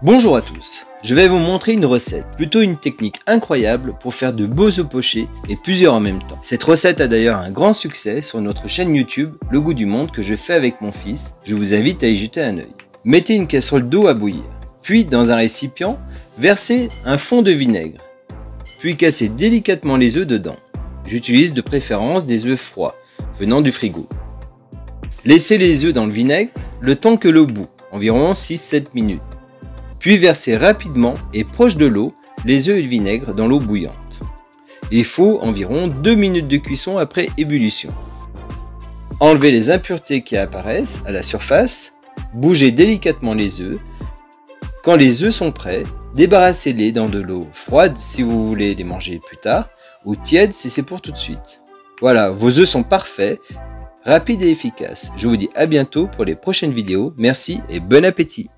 Bonjour à tous, je vais vous montrer une recette, plutôt une technique incroyable pour faire de beaux œufs pochés et plusieurs en même temps. Cette recette a d'ailleurs un grand succès sur notre chaîne YouTube Le Goût du Monde que je fais avec mon fils, je vous invite à y jeter un œil. Mettez une casserole d'eau à bouillir, puis dans un récipient, versez un fond de vinaigre, puis cassez délicatement les œufs dedans. J'utilise de préférence des œufs froids, venant du frigo. Laissez les œufs dans le vinaigre le temps que l'eau bout, environ 6-7 minutes. Puis versez rapidement et proche de l'eau les œufs et le vinaigre dans l'eau bouillante. Il faut environ 2 minutes de cuisson après ébullition. Enlevez les impuretés qui apparaissent à la surface, bougez délicatement les œufs. Quand les œufs sont prêts, débarrassez-les dans de l'eau froide si vous voulez les manger plus tard, ou tiède si c'est pour tout de suite. Voilà, vos œufs sont parfaits, rapides et efficaces. Je vous dis à bientôt pour les prochaines vidéos. Merci et bon appétit!